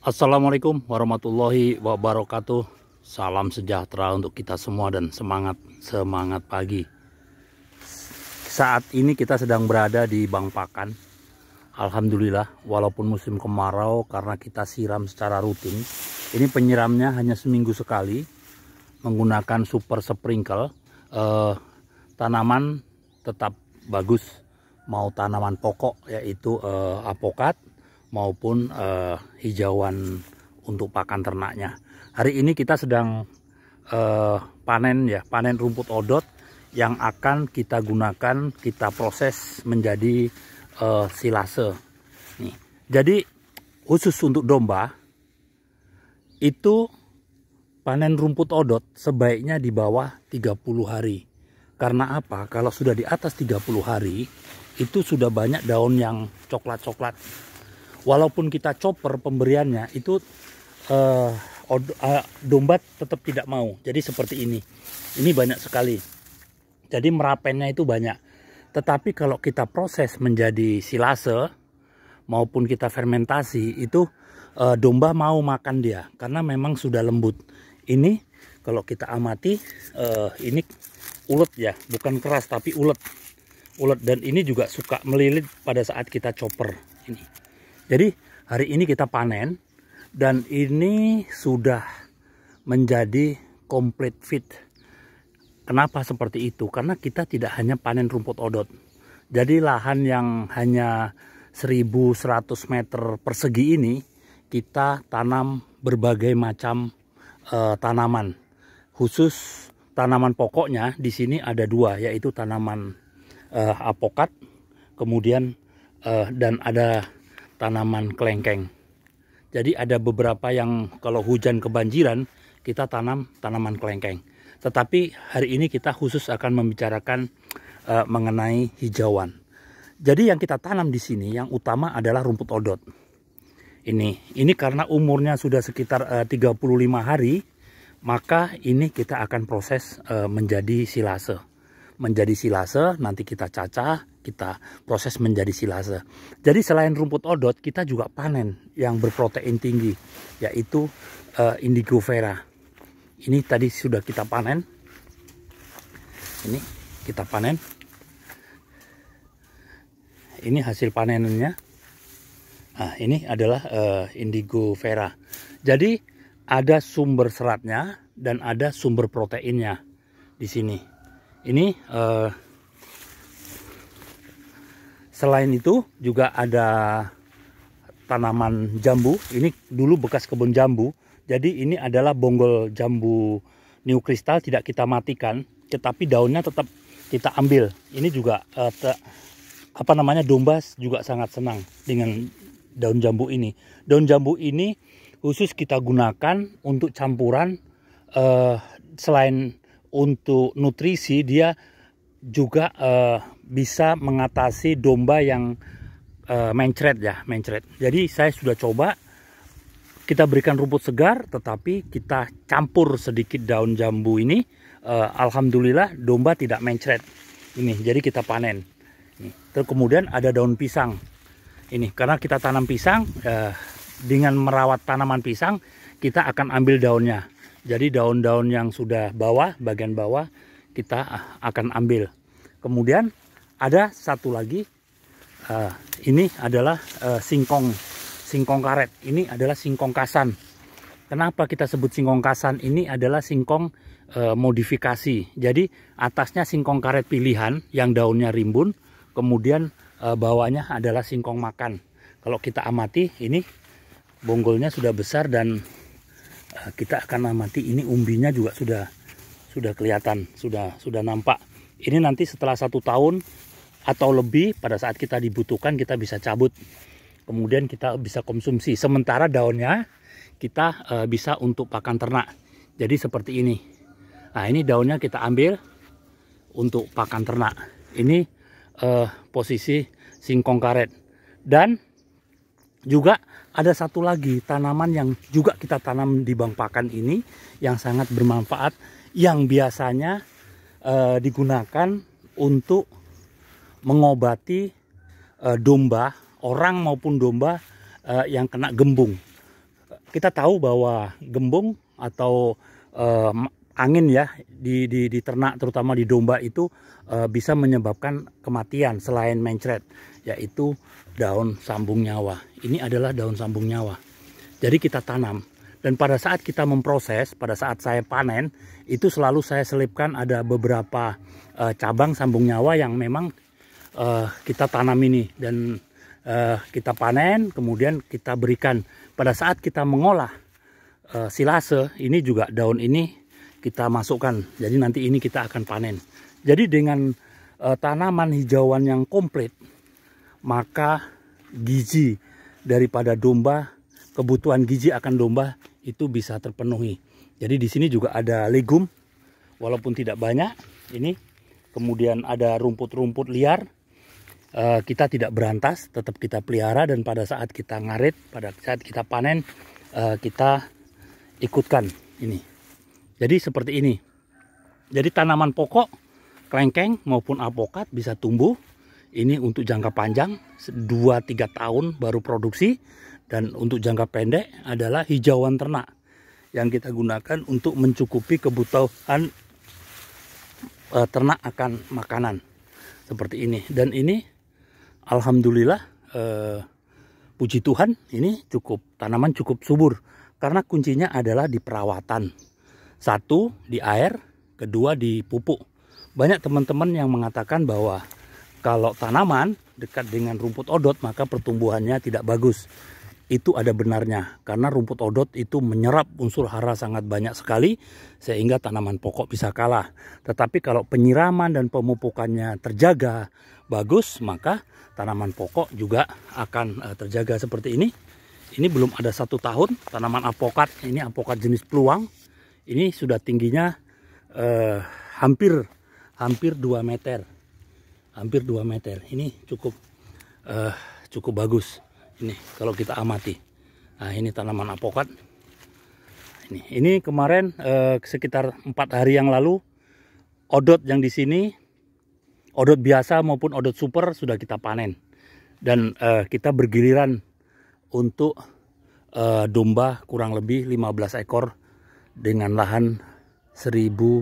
Assalamualaikum warahmatullahi wabarakatuh. Salam sejahtera untuk kita semua dan semangat pagi. Saat ini kita sedang berada di Bang Pakan. Alhamdulillah, walaupun musim kemarau karena kita siram secara rutin. Ini penyiramnya hanya seminggu sekali menggunakan super sprinkle. Tanaman tetap bagus, mau tanaman pokok yaitu apokat maupun hijauan untuk pakan ternaknya. Hari ini kita sedang panen rumput odot yang akan kita gunakan, kita proses menjadi silase. Nih. Jadi khusus untuk domba itu panen rumput odot sebaiknya di bawah 30 hari. Karena apa? Kalau sudah di atas 30 hari itu sudah banyak daun yang coklat-coklat. Walaupun kita chopper pemberiannya itu domba tetap tidak mau. Jadi seperti ini. Ini banyak sekali. Jadi merapennya itu banyak. Tetapi kalau kita proses menjadi silase maupun kita fermentasi itu domba mau makan dia karena memang sudah lembut. Ini kalau kita amati ini ulet ya, bukan keras tapi ulet. Dan ini juga suka melilit pada saat kita chopper ini. Jadi hari ini kita panen dan ini sudah menjadi complete fit. Kenapa seperti itu? Karena kita tidak hanya panen rumput odot. Jadi lahan yang hanya 1100 meter persegi ini kita tanam berbagai macam tanaman. Khusus tanaman pokoknya di sini ada dua, yaitu tanaman apokat, kemudian dan ada tanaman kelengkeng. Jadi ada beberapa yang kalau hujan kebanjiran kita tanam tanaman kelengkeng. Tetapi hari ini kita khusus akan membicarakan mengenai hijauan. Jadi yang kita tanam di sini yang utama adalah rumput odot. Ini karena umurnya sudah sekitar 35 hari, maka ini kita akan proses menjadi silase. Menjadi silase, nanti kita cacah, kita proses menjadi silase. Jadi selain rumput odot, kita juga panen yang berprotein tinggi, yaitu indigo vera. Ini tadi sudah kita panen. Ini kita panen. Ini hasil panenannya. Nah, ini adalah indigo vera. Jadi ada sumber seratnya dan ada sumber proteinnya di sini. Ini selain itu juga ada tanaman jambu. Ini dulu bekas kebun jambu. Jadi ini adalah bonggol jambu new crystal, tidak kita matikan, tetapi daunnya tetap kita ambil. Ini juga domba juga sangat senang dengan daun jambu ini. Daun jambu ini khusus kita gunakan untuk campuran, selain untuk nutrisi, dia juga bisa mengatasi domba yang mencret. Jadi saya sudah coba, kita berikan rumput segar tetapi kita campur sedikit daun jambu ini. Alhamdulillah domba tidak mencret. Ini jadi kita panen. Terus kemudian ada daun pisang. Ini karena kita tanam pisang, dengan merawat tanaman pisang kita akan ambil daunnya. Jadi daun-daun yang sudah bagian bawah kita akan ambil. Kemudian ada satu lagi, ini adalah singkong karet. Ini adalah singkong kasan. Kenapa kita sebut singkong kasan? Ini adalah singkong modifikasi. Jadi atasnya singkong karet pilihan yang daunnya rimbun, kemudian bawahnya adalah singkong makan. Kalau kita amati ini bonggolnya sudah besar dan kita akan amati ini umbinya juga sudah kelihatan, sudah nampak. Ini nanti setelah 1 tahun atau lebih pada saat kita dibutuhkan kita bisa cabut, kemudian kita bisa konsumsi. Sementara daunnya kita bisa untuk pakan ternak. Jadi seperti ini. Nah ini daunnya kita ambil untuk pakan ternak. Ini posisi singkong karet. Dan juga ada satu lagi tanaman yang juga kita tanam di Bang Pakan ini yang sangat bermanfaat, yang biasanya digunakan untuk mengobati domba, orang maupun domba yang kena gembung. kita tahu bahwa gembung atau angin ya di ternak, terutama di domba itu bisa menyebabkan kematian selain mencret, yaitu daun sambung nyawa. Ini adalah daun sambung nyawa. Jadi kita tanam, dan pada saat kita memproses, pada saat saya panen, itu selalu saya selipkan ada beberapa cabang sambung nyawa yang memang kita tanam ini, dan kita panen, kemudian kita berikan. Pada saat kita mengolah silase, ini juga daun ini kita masukkan, jadi nanti ini kita akan panen. Jadi dengan tanaman hijauan yang komplit, maka gizi daripada domba, kebutuhan gizi akan domba itu bisa terpenuhi. Jadi di sini juga ada legum, walaupun tidak banyak ini. Kemudian ada rumput-rumput liar, kita tidak berantas, tetap kita pelihara, dan pada saat kita ngarit, pada saat kita panen, kita ikutkan ini. Jadi seperti ini. Jadi tanaman pokok, klengkeng maupun apokat bisa tumbuh. Ini untuk jangka panjang, 2-3 tahun baru produksi. Dan untuk jangka pendek adalah hijauan ternak yang kita gunakan untuk mencukupi kebutuhan ternak akan makanan. Seperti ini. Dan ini alhamdulillah, puji Tuhan, ini tanaman cukup subur. Karena kuncinya adalah di perawatan. Satu, di air, kedua di pupuk. Banyak teman-teman yang mengatakan bahwa kalau tanaman dekat dengan rumput odot maka pertumbuhannya tidak bagus. Itu ada benarnya, karena rumput odot itu menyerap unsur hara sangat banyak sekali, sehingga tanaman pokok bisa kalah. Tetapi kalau penyiraman dan pemupukannya terjaga bagus, maka tanaman pokok juga akan terjaga seperti ini. Ini belum ada 1 tahun, tanaman apokat, ini apokat jenis peluang. Ini sudah tingginya hampir 2 meter. Hampir 2 meter. Ini cukup bagus. Ini kalau kita amati. Nah, ini tanaman apokat. Ini kemarin sekitar 4 hari yang lalu, odot yang di sini, odot biasa maupun odot super sudah kita panen. Dan kita bergiliran untuk domba kurang lebih 15 ekor dengan lahan 1100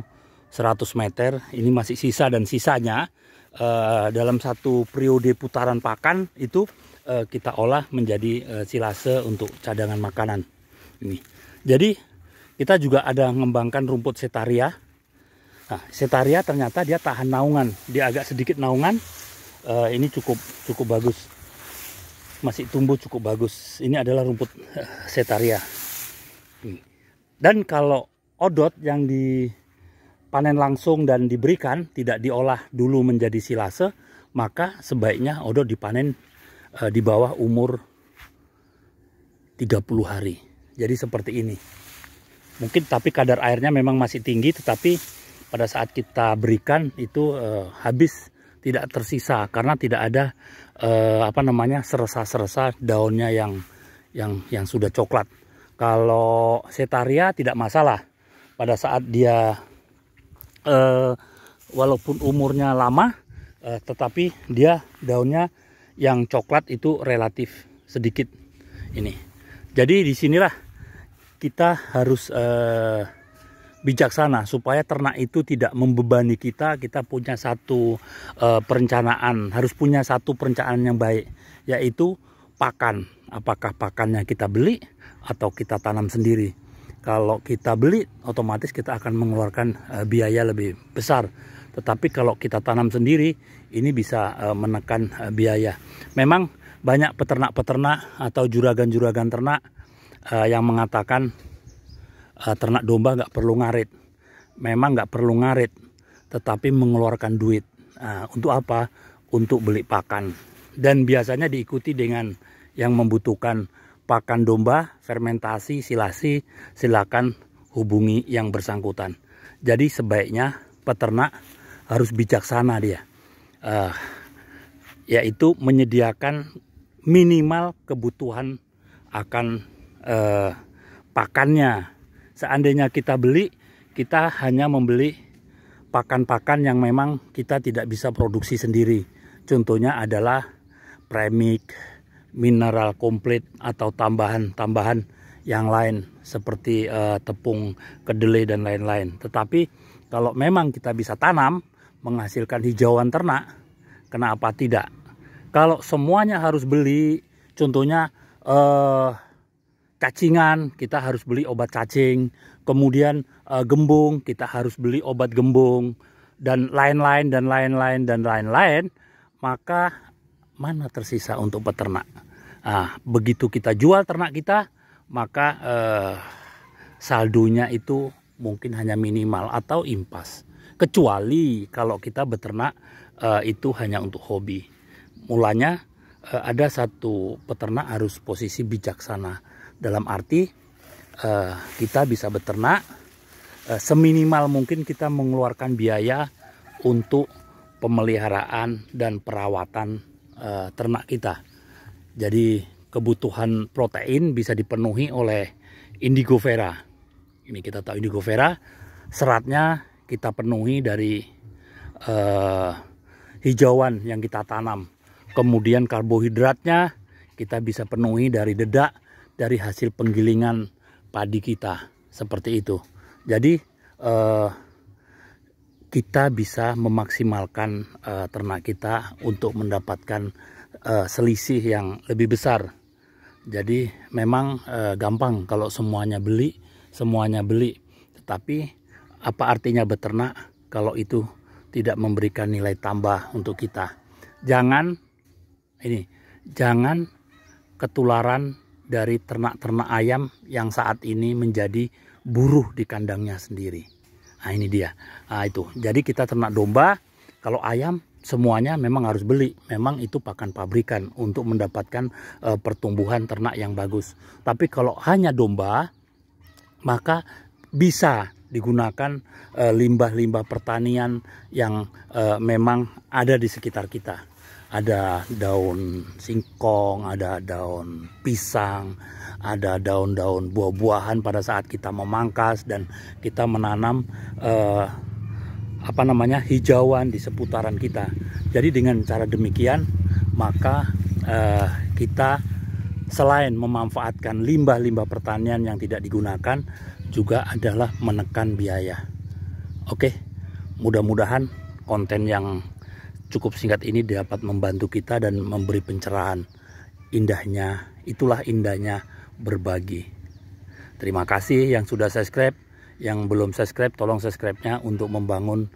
meter. Ini masih sisa, dan sisanya dalam satu periode putaran pakan itu kita olah menjadi silase untuk cadangan makanan. Ini. Jadi kita juga ada mengembangkan rumput setaria. Nah, setaria ternyata dia tahan naungan, dia agak sedikit naungan. Ini cukup bagus, masih tumbuh cukup bagus. Ini adalah rumput setaria. Dan kalau odot yang dipanen langsung dan diberikan, tidak diolah dulu menjadi silase, maka sebaiknya odot dipanen di bawah umur 30 hari. Jadi seperti ini. Mungkin tapi kadar airnya memang masih tinggi, tetapi pada saat kita berikan itu habis, tidak tersisa, karena tidak ada seresa-seresa daunnya yang sudah coklat. Kalau setaria tidak masalah, pada saat dia walaupun umurnya lama, tetapi dia daunnya yang coklat itu relatif sedikit. Ini. Jadi disinilah kita harus bijaksana supaya ternak itu tidak membebani kita. Kita punya satu perencanaan, harus punya satu perencanaan yang baik, yaitu pakan. Apakah pakannya kita beli atau kita tanam sendiri. Kalau kita beli, otomatis kita akan mengeluarkan biaya lebih besar. Tetapi kalau kita tanam sendiri, ini bisa menekan biaya. Memang banyak peternak-peternak atau juragan-juragan ternak yang mengatakan ternak domba nggak perlu ngarit. Memang nggak perlu ngarit, tetapi mengeluarkan duit. Untuk apa? Untuk beli pakan. Dan biasanya diikuti dengan yang membutuhkan pakan domba, fermentasi, silasi, silakan hubungi yang bersangkutan. Jadi sebaiknya peternak harus bijaksana dia, yaitu menyediakan minimal kebutuhan akan pakannya. Seandainya kita beli, kita hanya membeli pakan-pakan yang memang kita tidak bisa produksi sendiri. Contohnya adalah premix, mineral komplit, atau tambahan-tambahan yang lain seperti tepung kedelai dan lain-lain. Tetapi kalau memang kita bisa tanam menghasilkan hijauan ternak, kenapa tidak? Kalau semuanya harus beli, contohnya cacingan, kita harus beli obat cacing, kemudian gembung, kita harus beli obat gembung, dan lain-lain, maka mana tersisa untuk peternak? Nah, begitu kita jual ternak kita, maka saldonya itu mungkin hanya minimal atau impas. Kecuali kalau kita beternak itu hanya untuk hobi. Mulanya ada satu peternak harus posisi bijaksana. Dalam arti kita bisa beternak seminimal mungkin kita mengeluarkan biaya untuk pemeliharaan dan perawatan ternak kita. Jadi kebutuhan protein bisa dipenuhi oleh Indigofera. Ini kita tahu Indigofera, seratnya kita penuhi dari hijauan yang kita tanam. Kemudian karbohidratnya kita bisa penuhi dari dedak, dari hasil penggilingan padi kita, seperti itu. Jadi kita bisa memaksimalkan ternak kita untuk mendapatkan selisih yang lebih besar. Jadi memang gampang kalau semuanya beli. Tetapi apa artinya beternak kalau itu tidak memberikan nilai tambah untuk kita? Jangan ketularan dari ternak-ternak ayam yang saat ini menjadi buruh di kandangnya sendiri. Nah ini dia. Nah itu. Jadi kita ternak domba, kalau ayam semuanya memang harus beli. Memang itu pakan pabrikan untuk mendapatkan pertumbuhan ternak yang bagus. Tapi kalau hanya domba, maka bisa digunakan limbah-limbah pertanian yang memang ada di sekitar kita. Ada daun singkong, ada daun pisang, ada daun-daun buah-buahan pada saat kita memangkas dan kita menanam hijauan di seputaran kita. Jadi dengan cara demikian maka kita selain memanfaatkan limbah-limbah pertanian yang tidak digunakan, juga adalah menekan biaya. Oke, mudah-mudahan konten yang cukup singkat ini dapat membantu kita dan memberi pencerahan. Itulah indahnya berbagi. Terima kasih yang sudah subscribe. Yang belum subscribe, tolong subscribe-nya untuk membangun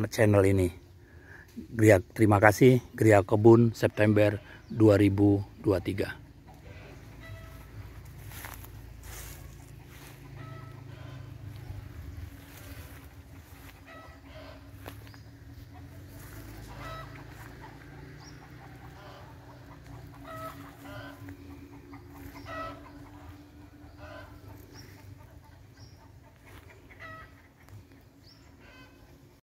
channel ini. Terima kasih. Gria Kebun, September 2023.